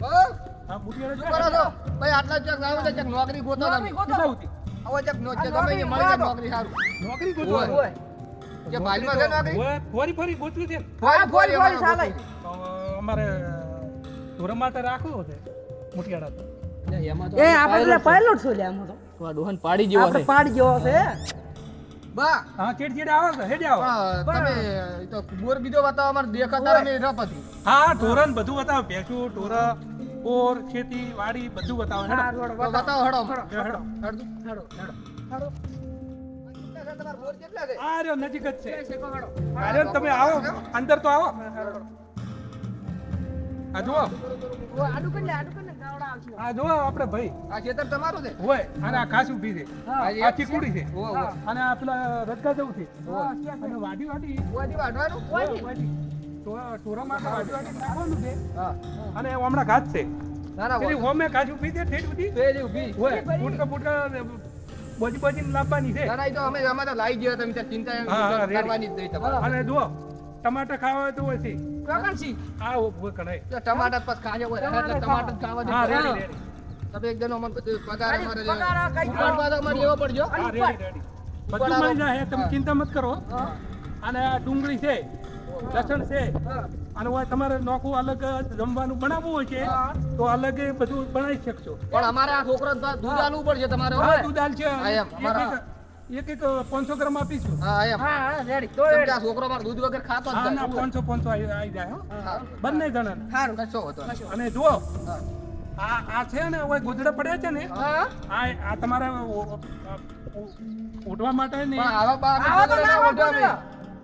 હા મુટિયાળા શું કરો છો ભાઈ આટલા ચક લાવો છે ચક નોકરી ગોતો તમે કેટલા ઉતી આવો ચક નો ચક તમે મળી જાય નોકરી સારું નોકરી ગોતવા હોય કે ભાઈમાં છે નોકરી ઓય ફોરી ફોરી ગોતવી છે ફોરી ચાલે તો અમારે ધોરણ માટે રાખવું છે મુટિયાળા તો એ આપણે પાયલોટ છો લે આમ તો ડોહન પાડી જેવો આપણે પાડી જેવો છે બા હા ચીડ આવો છે હેડે આવો તમે તો બોર બીજો બતાવો અમાર દેખાતા અમે રપતી હા ધોરણ બધું બતાવો ભેંસું ઢોરા બોર ખેતી વાડી બધું બતાવો હેડો બતાવો હડો હેડો હડો તમાર બોર કેટલા છે આ રહ્યો નજીક જ છે અરે તમે આવો અંદર તો આવો આ જુઓ આડું કરી ગાવડા આવશે આ જુઓ આપણે ભાઈ આ ખેતર તમારું છે હોય અને આ ઘાસ ઉભી છે આ ચીકુડી છે ઓહો અને આ પેલા રજગા જવું છે અને વાડી ઓજી વાઢવાનું ટોરામાં વાડી નાખવાનું છે હા અને હમણાં ઘાસ છે ના ના પેલી હોમે ઘાસ ઉભી છે ઠેઠ ઉભી પેલી ઊભી હોય ફૂટકા બોજી લાવવાની છે ના ના ઈ તો અમે તો લાવી ગયા તમે ત્યાં ચિંતા હા, ready. કરવાની જ નહીં તમારે અને જુઓ ટમાટર ખાવા હોય તો હોય છે કાકાજી આ ઉભો કઢાઈ તો ટમાટર પછી ખાજો હોય એટલે ટમાટર ખાવા દે હા રેડી રેડી તમે એકદમ અમને બધું પગાર અમારે પગાર આ કઈ ઉપાડવા તો અમારે એવો પડજો હા રેડી બધું મળી જાય તમે ચિંતા મત કરો અને આ ડુંગળી છે લસણ છે અને હોય તમારે નોખું અલગ જમવાનું બનાવવું હોય છે તો અલગ એ બધું બનાવી શકશો પણ અમારે આ છોકરો દૂધ આલવું પડશે તમારે હો હા ભાઈ. દૂધ દાલ છે હા, એમ, અમારા- એક 500 ગ્રામ આપીશું હા એમ હા રેડી તો કેમ કે આ છોકરો મારો દૂધ વગર ખાતો જ હા ના નથી. 500 આવી જાય હો હા. બંને જણા સારું કશો હોતો નહીં. અને જુઓ હા. આ છે ને હવે ગોદડા પડ્યા છે ને હા આ તમારે ઉઠવા માટે ને પણ આવા બા અમે આવા તો ગોદડા ના ઓઢો અમે.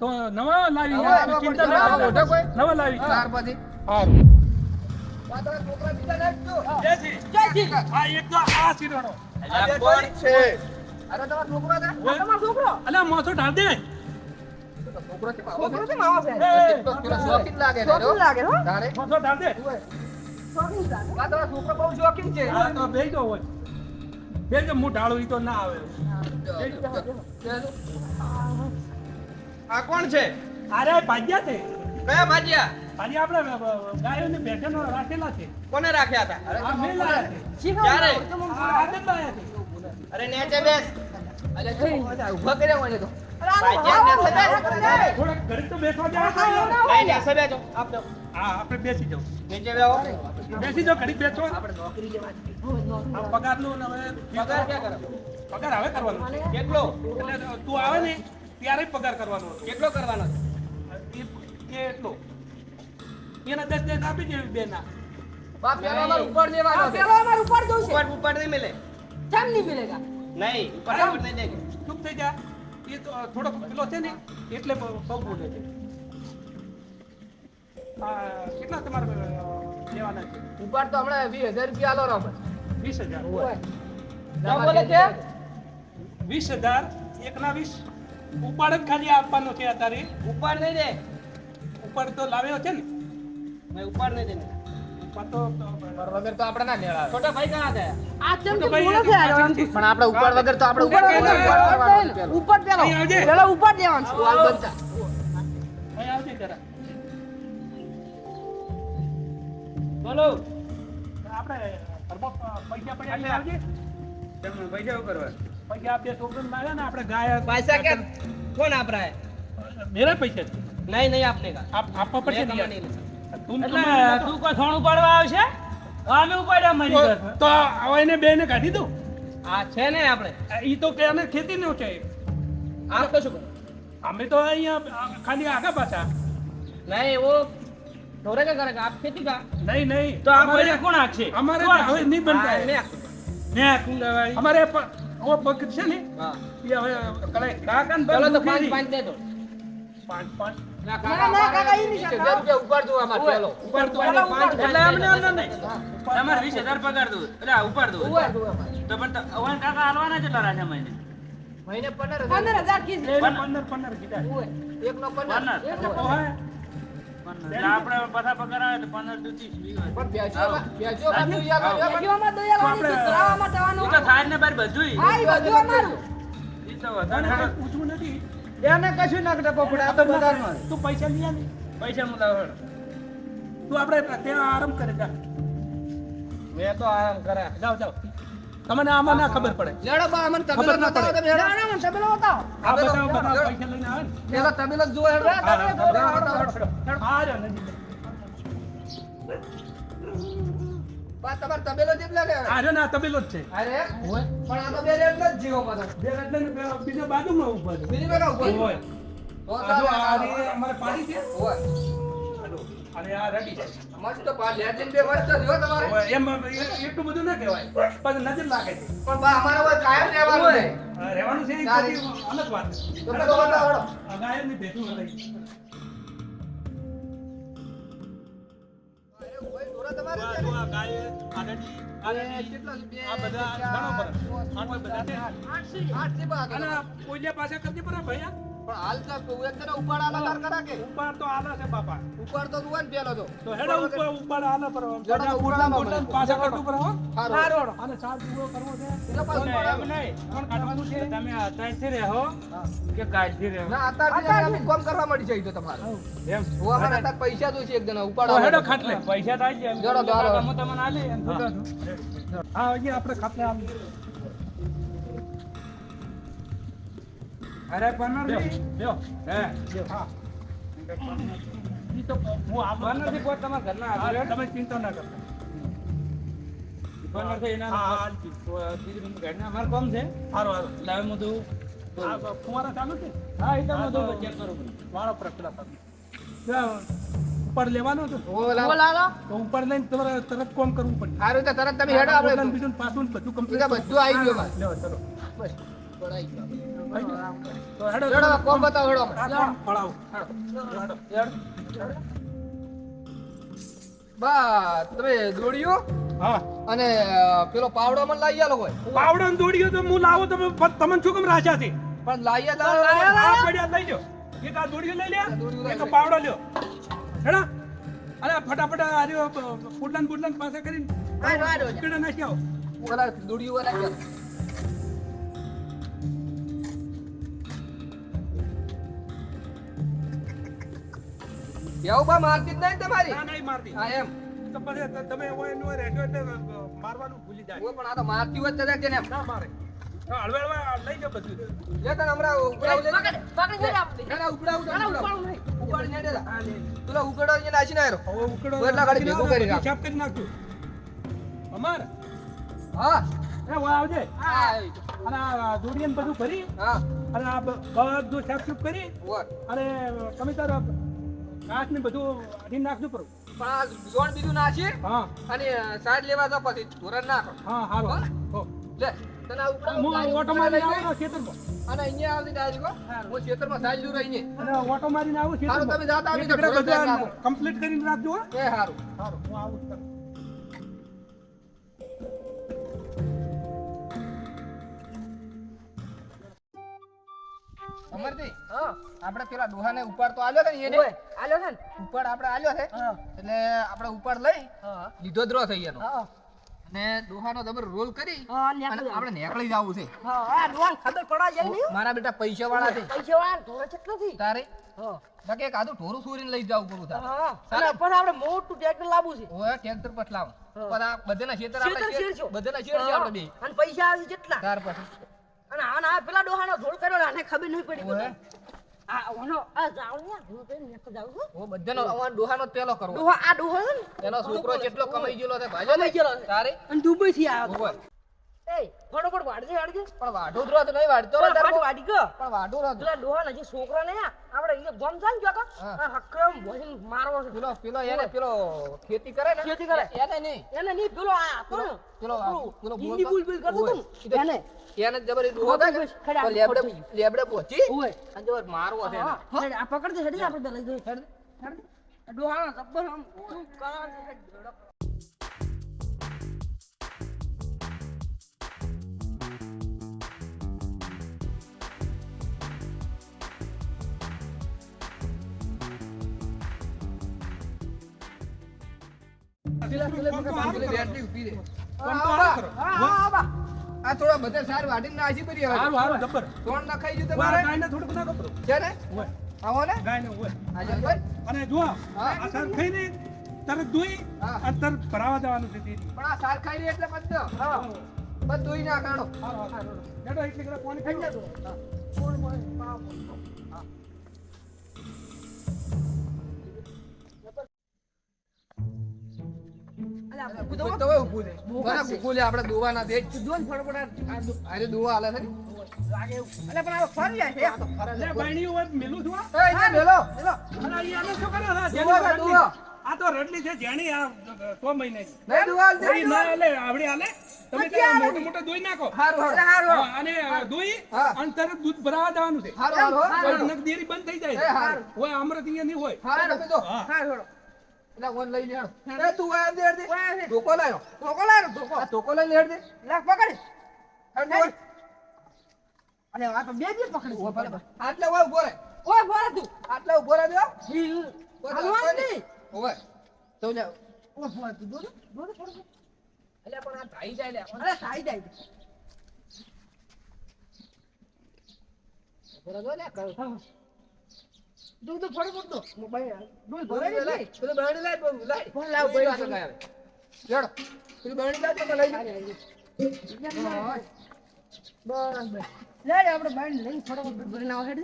તો નવા લાવી નવા તું ચિંતા પડશે. ના નવા ઓઢો કોઈ? કરતા. નવા લાવી ત્યાર પછી સારું આ તમારા છોકરા બીજા નાખજો. જયજી આ એક તો આ શીરડો અરે તમારો છોકરો છે? તમારો છોકરો અલ્યા મોસો ઢાળ દે છોકરો છે બાબા. છોકરો છે માવા છે કેટલો પેલો શોખીન લાગે ને, શોખીન હો? લાગે હો તારે? મોસો ઢાળ દે શોખીન લાગે આ તમારો છોકરો બહુ શોખીન છે. હા તો બેજો હોય બેજો હું ઢાળું ઈ તો ના આવે આ કોણ છે અરે ભાગ્યા છે કયા ભાજિયા આજે આપણે ગાયોને બેઠેનો રાખેલા છે કોને રાખ્યા હતા આ મેં લાયા છે ક્યારે? આ આજે જ લાયા છે અરે નેચે બેસ અરે શું? ઊભા કર્યા હોય ને તો. ભાજિયા નેચે બેસ થોડાક ઘડીક તો બેસવા દે નહીં નેચે બેસો આપજો હા આપણે બેસી જાવ નીચે બેહો બેસી જાવ ઘડીક બેસો આપણે નોકરી લેવા જઈએ. આ પગારનું ને હવે પગાર ક્યાં કરો પગાર હવે કરવાનો છે. કેટલો એટલે તું આવે ને ત્યારે જ પગાર કરવાનો હતો. કેટલો કરવાનો એ એટલો એના 10 આપી દેવી બેના બાપ પેલો અમારો ઉપર દેવાનો છે. પેલો અમાર ઉપર જવું છે ઉપર ઉપર નહીં મિલે કેમ નહીં મિલેગા નહીં ઉપર ઉપર નહીં દેગે ચૂપ થઈ જા એ તો થોડોક પેલો છે ને એટલે બહુ બોલે છે કેટલા તમારે લેવાના છે ઉપર તો હમણાં 20,000 રૂપિયા આલો રામ. 20,000 કેમ બોલે છે 20,000 એકના 20 ઉપાડ જ ખાલી આપવાનો છે અત્યારે ઉપર નહીં દે ઉપર તો લાવ્યો છે ને નહીં ઉપર નહીં દે ઉપર તો ઉપર વગર તો આપણે ના મેળ આવે. છોટા ભાઈ કहाँ ગયા આ ચમ તો કે ભાઈ બોલો છે યાર આમ પણ આપણે ઉપર વગર તો આપણે ઉપર ઉપર કરવાનું પેલો. ઉપર પેલો અહીં આવજે. પેલો ઉપર દેવાનું છે વાલ બનતા. અહીં આવજે જરા બોલો આપણે ઘરમાં પૈસા પડ્યા એટલે આવજે તમે પૈસા શું કરવા પૈસા આપે છોકરાને લાવ્યા ને આપણે ગાય पैसा क्या कौन आप रहा है મેરા પૈસા છે. नहीं नहीं आपने का આપવા પડશે મેં ને કમાણી યાર. નથી. તું એટલે તું કોઈ થોડું પાડવા આવશે અમે ઉપાડ્યા મારી ઘર તો હવે એને બેને કાઢી દઉં આ છે ને આપણે ઈ તો કે અમે ખેતી નું છે આ તો શું કરો? અમે તો અહીંયા ખાલી આગા પાછા नहीं वो ढोरे का करेगा आप खेती का નહીં નહીં તો આ અમારે- પૈસા કોણ આપશે અમારે કોણ હવે નહીં બનતા हाँ, है. मैं ને કુંડા વાળી અમારે ઓ પગ છે ને हाँ એ હવે કલાઈ કાકાને चलो तो બંધ 5 5 दे दो પાંચ પાંચ ના, ના, ના, કાકા, ઈ નહીં 20,000 રૂપિયા ઉપર દો આમાં પેલો. ઉપર તો पहले 5 એટલે અમને અમને નહીં તમારે 20,000 પગાર દઉં એટલે ઉપાડ દઉં ઉપર દો આમાં. તો પણ હવે કાકા હાલવાના કેટલા રાખ્યા મહિને મહિને 15,000. 15,000 કીધું એને 15 કીધા હોય. એકનો 15. 15. એકનો તો 15. હવે એટલે આપણે પાછા પગાર આવે તો 15 દૂધી 20 પણ બેસોમાં તો યાદ હોય. બેસીવામાં દયાળવાની છે, તળાવમાં જવાનું. ઈ તો થાય ને બાર બધું હા, ઈ બધું અમારું. ઈ તો વધારે અને હેડો. પૂછવું નથી એને કશું ના કટે પકડે આ તો બજારમાં તું પૈસા લઈ આવ પૈસા મુલાવ હેડો. તું આપણે ત્યાં આરામ કરે જા મેં તો આરામ કરે. જાઓ જાઓ તમને આમાં ના ખબર પડે લેડો બા અમને તબેલો ખબર ના બતાવો પડે. તમે હેડો. ના, ના, મને તબેલો બતાવો. આ તબેલો, બધા બધા લેડો. પૈસા લઈને આવે ને પેલા તબેલો જ જુઓ હેડો. હા, હા, હેડો, હેડો, હેડો. આ રહ્યો નજીક. બા તમારે તબેલો જેટલા લે આ રહ્યો ને આ તબેલો જ છે અરે પણ આ તો બે રેટ જ જીવો પાછો. બે એટલે ને બીજો બાજુમાં ઉભો છે બીજી બેઠા ઉપર હોય. તો આ જો ચાલે, આ ચાલે. રીત અમારે પાડી છે હોય. હાલો. અને આ રેડી છે મસ્ત પા લેજિન બે મસ્ત જો તમારે હોય. એમ એટલું બધું ના કહેવાય પણ નજર લાગે છે પણ બા અમારે હોય કાયમ રહેવાનું છે. રહેવાનું છે એ સારી. બધી અલગ વાત છે તમે તો બતાવો હેડો. આ ગાયનની ભેટું લઈ અરે હોય થોડા તમારે આ છે જો ને? આ ગાય આ રેડી આ રેડી કેટલા છે? બે, આ બધા ચાર, ઘણો ફરક. પાંચ, આટલા બધા છે. આઠ છે બા અને આગળ. કોઈલે પાસે કરજે પરા ભૈયા પણ હાલ તો એક જણા ઉપાડ આલા તાર કરા કે ઉપર તો આલા છે બાપા ઉપાડ તો તું હોય ને પેલો તો તો હેડો ઉપર આલા પર જરા તો ઉડાડો મને. પાછા કરતું પર હો સારું. અને ચાર પૂરો કરવો છે એટલે પાછું એમ ઉપાડ. નહીં. કોણ કાઢવાનું છે તમે અત્યારથી રહો કે કાલથી રહો? ના અત્યારથી અમે કામ કરવા મળી જાય તો તમારે એમ. હું અમારે અત્યારે પૈસા જોઈશે એક જણા ઉપાડ તો હેડો આલો. ખાટલે પૈસા થાય છે એમ. જરો, જરો. હું તમને આલી એમ. હા અહીંયા આપણે ખાટલે આમ અરે પનરજી. લ્યો હે. હા ઈ તો હું આ પનરજી પોત તમારા ઘરના હા, આગળ. તમે ચિંતા ના કરતા પનરજી એના હા, બીજી રૂમ ઘરના અમારે કોમ છે. હારો હારો એટલે હવે હું તો આ ફુવારા ચાલુ છે હા એ તો હા, હું તો તો ચેક કરું બધું. વાળો પ્રકલા ઉપર લેવાનો હતો ઓલા. બોલાવો. તો ઉપર લઈને તમારે તરત કોમ કરવું પડે સારું તો તરત તમે હેડો આપણે પોતાનું બીજું પાછું ને બધું complete બીજા બધું આવી ગયું અમારે. લેવો ચલો બસ પડાઈ ગયું. તો હેડો હેડો કોમ બતાવો હેડો આ કોમ પડાવો બા તમે દોડ્યો હા અને પેલો પાવડો મને લાવી આલો હોય પાવડો ને દોડ્યો તો હું લાવો તમે તમને શું કેમ રાખ્યા છે પણ લાવી આલો આ પડ્યા લઈ લો એક આ દોડ્યો લઈ લે દોડ્યું એક લઈ લે. પાવડો લ્યો હેડા અરે ફટાફટ આ રહ્યો પુડલન પાસે કરીને પીડા નાખી આવો ઓલા દોડ્યું વાળા ગયા. એવું બા મારતી જ નહીં તમારી ના નહીં મારતી હા એમ તો પછી તમે હોય નો રહેજો એટલે મારવાનું ભૂલી જાય ઓય પણ આ તો મારતી હોય તો કે ને ના મારે હા, હળવે હળવે લઈ જાઓ બધું લે તને હમણાં ઉપડાવું લે પકડ, પકડી જજો આપણે. ના ના ઉપડાવું ના, ના, ઉપાડું નહીં. ઉપાડી ને દેતા તુલા ઉકળો અહીંયા નાસી ના આવ્યો હવે ઉકળો તો એટલા ઘડી ભેગું કરી રાખ. હિસાબ કરી નાખજો અમાર હા એ વા આવજે હા અને આ દોડીને બધું ભરી હા અને આ બધું સાફ કરી ઓય અને તમે તાર ઘાસ ને બધું અઢી નાખજો પરું પણ આ ઝોન બીજું નાસી હા અને સાઈડ લેવા તો પછી ધોરણ નાખો હા હારો હા? હો લે તને આ ઉપડાવું હું ઓટો મારીને આવું ને ખેતરમાં અને અહીંયા આવતી ડાયરી કો હું ખેતરમાં સાઈડ લઉં રહીને અને ઓટો મારીને આવું હારું, તમે જાતા આવી તો ખેતરમાં ઢોર ધ્યાન રાખો. કમ્પ્લીટ કરીને રાખજો હો એ હારું હારું હું આવું જ કરું. અમરજી હા. આપણે પેલા ડોહાને ઉપાડ તો આલ્યો છે ને એને ઓય, આલ્યો છે ને? ઉપાડ આપણે આલ્યો છે હા. એટલે આપણે ઉપાડ લઈ હા. લીધો દ્રો થઈ એનો હા. અને ડોહાનો જબર રોલ કરી હા, અને નેકળી આપણે નેકળી જવું છે હા, આ ડોહાને ખબર પડવા જાય નહીં? મારા બેટા પૈસા વાળા છે પૈસાવાળા ઢોર કેટલાથી? તારે હા. બાકી એક આધું ઢોરું સુરીને લઈ જવું પડું તારે હા. અને પછી આપણે મોટું ટ્રેક્ટર લાવવું છે. ઓય ટ્રેક્ટર પર લાવ હા. પણ આ બધાના ખેતર શેતર આપણે શેર છો. બધાના શેર છે આપણે બે અને પૈસા આવે છે કેટલા? તાર પછી અને આ પેલા ડોહાનો ઢોળ કર્યો ને આને ખબર નહીં પડી ઓય. બધાને. આ ઓનો આ જાવણિયા ઢોળ કરીને નેકળ જાઉં છું. ઓ બધાનો અમાર ડોહાનો જ પહેલો કરવો ડોહા આ ડોહો છે ને? એનો છોકરો જેટલો કમાઈ ગયેલો છે ભાજો કમાઈ ગયેલો છે. તારે અને દુબઈ થી આવ્યો ઓય. એ ફટોફટ વાળજે વાળજે પણ વાઢો દ્રો તો નહીં વાઢતો રે ફટ તારે. વાળી ગયો પણ વાઢો રાખ પેલા ડોહા જે છોકરા ને આપણે એ ગમ છે ને જોતો હા. આ હક્કમ ભોજન મારવો છે પેલો પેલો એને પેલો ખેતી કરે ને ખેતી કરે. એને નહીં એને નહીં પેલો આ હતો ને પેલો પેલો હિન્દી બોલ બોલ કરતો હતો ને એને એને જબરી ડોહો થાય ને, ખડા તો લેબડે ખોટી. લેબડે પહોંચી ઓય અને જબર મારવો છે એને. હા હેડ, આ પકડજે હેડી આપણે લઈ જઈએ હેડ હેડ ડોહા જબ્બર આમ શું કરા છે હેડ, ઝડપ. પેલા પેલી બેટરી ઊભી રહે. કોમ તો હારો કરો. હા હા બા આ થોડા બધા સાર વાટીને નાસી પડી હવે. હારું હારું જબ્બર સોણ નખાઈ ગયું મારા તમારે ગાયને થોડુંક ના કપડું છે ને હોય આવો ને ગાયને હોય આજે ભાઈ અને જો હા. આ સાર ખાઈને તરત દોઈ હા. અને તરત ભરાવા જવાનું છે ડેરી. પણ આ સાર ખાઈ રહી એટલે બધો બધું ઈ ના કાઢો હેડો એટલે કદાચ પાણી ખાઈ જતો. અલ્યા ઊભું તો હવે ઊભું છે. બરાબર, ઊભું લે, આપણે દોવાના દે. દોન ફટફટ અરે દોવા હાલે છે ને. લાગે એવું. અલ્યા પણ હવે ફરી જાય છે એક તો. લે બાયણી ઉપર મેલું છું આ. એ અહીંયા મેલો. અરે અહીંયા આને શું કરે? હા, જેની દુવા, રડલી. દુવા. આ તો રડલી છે જેની આ 6 મહિનાની. નહીં દોવા હાલ દે. કોઈ ના હાલે, આવડે હાલે. તમે ત્યાં મોટું મોટું દોઈ નાખો. હારું, હારું. હા, અને દોઈ હા. અને તરત દૂધ ભરાવા જવાનું છે. હારું, હારું, હો. કોઈ નક ડેરી બંધ થઈ જાય એ હારું. હોય અમૃત અહીંયા નહીં હોય. હારું, તમે દો. હા. હા છોડો. એટલે ઓન લઈ લે હાલો. એ તું આ દે દે. ઓય છે. ધોકો લાયો. ધોકો લાયો ધોકો. આ ધોકો લઈ લે દે. લા પકડ. હાલ દે. અરે આ તો બે પકડી. ઉભો રહે. આટલે ઉભો ઉભો રહે. ઓય ભરા તું. આટલે ઉભો રહે દે. હાલવાનું નહીં. ઉભો. તો લે. ઓય ભરા તું દોડો દોડો દોડો. એટલે પણ આ ધાઈ જાય લે. અરે સાઈ જાય. ઉભો રહે દો લે. દૂધ ફટફટ દો. મોબાઈલ દૂધ ભરે ભરે લે. પેલું બાયણી લાય બહુ લાય. ફોન લાવ, કોઈ ભાઈ. વાત ના આવે. લેડો. પેલું બાયણી લાય તો લઈ લે. હા. બસ બસ. લે રે આપણે બાઈન લઈને ફટફટ દૂધ ભરીને આવો હેડ.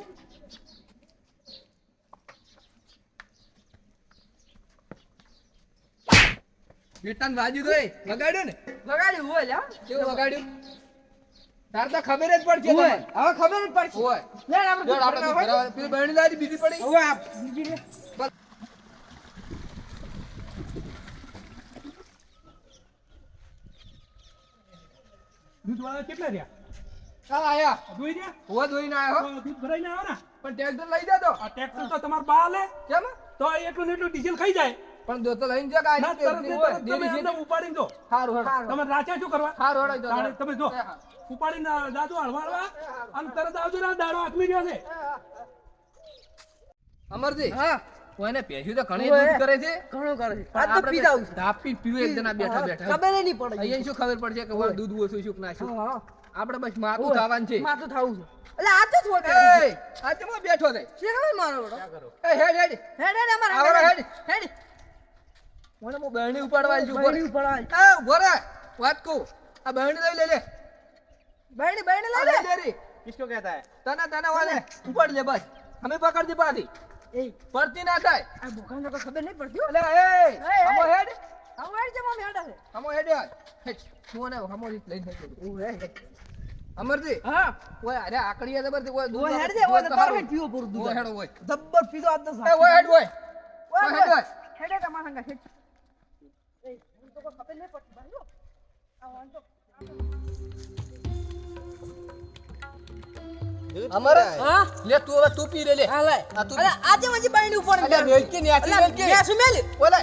બેટાને વાજ્યું તો એ વગાડ્યું ને. લગાડ્યું હોય લે. કેવું વગાડ્યું? તાર તો ખબર જ પડશે હોય. તમને. હવે ખબર જ પડશે. હોય. લે રે આપણે લેડો, આપણે દૂધ ભરાવા ભરાવા. પેલી બાયણી લાય બીજી પડી. હવે આ બીજી રે. દૂધવાળા કેટલા રહ્યા? ચાલ આયા. દોઈ રહ્યા? હોવા ધોઈને આયો હો. તો દૂધ ભરાઈને આવો ને. પણ ટ્રેક્ટર લઈ જાતો. આ ટ્રેક્ટર તો તમારા બા લે કેમ? તો એટલું ને એટલું ડીઝલ ખાઈ જાય. પણ દો તો લઈને જા ના, તરત ને તરત તમે એમને ઉપાડીને દો. હારું હારું. તમે રાચા શું કરવા? હારું હારું. તાણે તમે જો ઉપાડીને દાદુ હળવાળવા અને તરત આવજો ને દાડો આથમી રહ્યો છે. અમરજી. હા. કોઈને પેશ્યું તો ઘણી ઓય. દૂધ કરે છે. ઘણું કરે છે. પણ આજ તો આપણે પીધા આવું છે. ધાપી પીવું એક જણા બેઠા બેઠા. ખબર નહીં પડે. અહીંયા શું ખબર પડશે કે વાળ દૂધ ઓછું શું કે ના શું? હા. આપણે બસ માથું થવાનું છે. માથું થાવું છે. એટલે આ તો થોડે. એ આ ચેમાં બેઠો છે? શેખવે મારો બેટો. એ હેડ હેડ. હેડ હેડ અમાર આવરો હેડ. હેડ. મને હું બહેણી ઉપાડવા આવી છું. બહેણી ઉપાડવા. એ ઉભો રહે. વાત કહું. આ બહેણી લઈ લે લે. બેણી બેણી આ લે લઈ લે. લે રી. किसको कहता है? તને વાલે ઉપાડ લે બસ. અમે પકડ દી પાછી. એ પડતી ના થાય. આ ભૂખાને તો ખબર નહીં પડતી હો. અલે એ હમો હેડ. આવું હેડ છે મમ્મી હેડ છે. હમો હેડ યાર. હેડ. હું ને હમો રીત લઈને થઈ ગયો. ઓ હે. અમરજી. હા. ઓય અરે આકડીયા જબર છે. ઓય ઓ હેડ છે ઓને તાર હેડ પીવો પૂરું દૂધ. ઓય હેડ ઓય. જબ્બર પીધો આજ તો એ ઓય હેડ ઓય. ઓય હેડ ઓય. હેડ તમારા સંગ હેડ. એ હું તો કોઈ ખબર નહીં પડતી ભાઈ હો. આ વાંધો. અમર હા. લે તું હવે તું પી લે લે. હા લે. આ તું અરે આજે મજી બાઈની ઉપર અલે મેલકી ન્યાથી મેલકી. મેં શું મેલી? ઓલે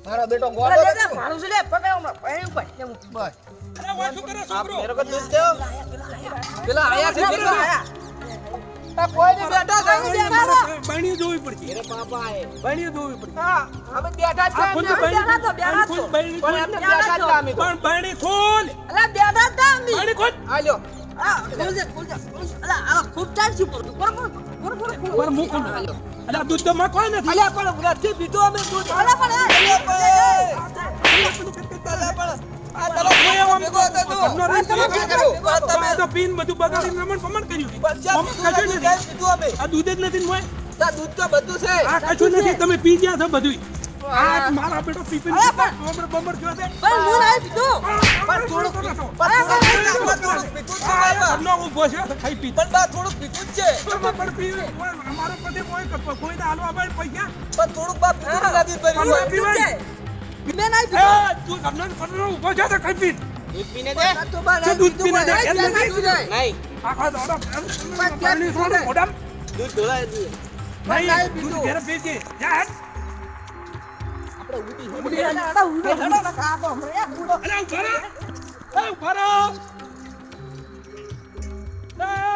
મારો બેટો અરે ગોળો લે લે મારું છે લે પકડ હમણાં બાઈની ઉપર કેમ બસ અરે વાત શું કરે છોકરો? પેલા આયા છે પેલા પેલા આયા. આ કોઈ ને બેઠા છે બાયણી જોવી પડશે. બાયણી જોવી પડશે. હા અમે બેઠા છે આ ખુદ બેઠા તો, બેઠા ખુદ તો. બાયણી પણ ખોલ. એમને બેઠા જ અમે તો પણ બાયણી ખોલ. અલા બેઠા તા અમી. બાયણી ખોલ. આલ્યો આ ખોલજે ખોલજે. અલા આ ખૂબ ટાઈટ છે પર પર પર મુખ ખોલ. અરે આ દૂધ તો માં કોઈ નથી. અલ્યા પણ નથી પીધું અમે દૂધ અલા પણ અલ્યા પણ આ તારો કોઈ એવો ભેગો હતો તું ઘરનો રીત તમે ભેગો કર્યું. કર્યો. તમે તો પીન બધું બગાડીને રમણ ફમણ કર્યું. બચ્ચા મમ્મી કશું પીધું નથી. પીધું અમે આ દૂધ જ નથી ને મોય. તા દૂધ તો બધું છે આ કશું નથી. તમે પી ગયા છો બધું. હા. આ મારા બેટો પીપીને અરે પણ- બમર થયો છે. પણ હું નહીં પીધું. પણ થોડુંક થોડુંક પણ થોડુંક પીધું છે બાબા. ઘરનો ઊભો છે તો ખાઈ પી. પણ બા થોડુંક પીધું જ છે પણ પીવે. અમારો પતિ કોઈને હાલવા બાય પૈસા પણ થોડુંક બા પીધું નથી ભર્યું પણ હોય. પીવાય. મેં નહીં એ પીધું. તું ઘરનો ઊભો છે તો ખાઈ પી. दूध पीने પણ તો બા શું દૂધ પીને જાય? નહીં એમ પીધું નહીં. જાય. नहीं આખા દાડા પાણી થોડું મોઢામાં. दूध ढोला है दूध નહીં, નહીં દૂધ પીધું. ઘેરે પીજે. જા હેડ. અલા ઉડો હડો ના ખાતો હમણાં એક ઉડો. અરે ઉભા રહો. એ ઉભા રહો. એ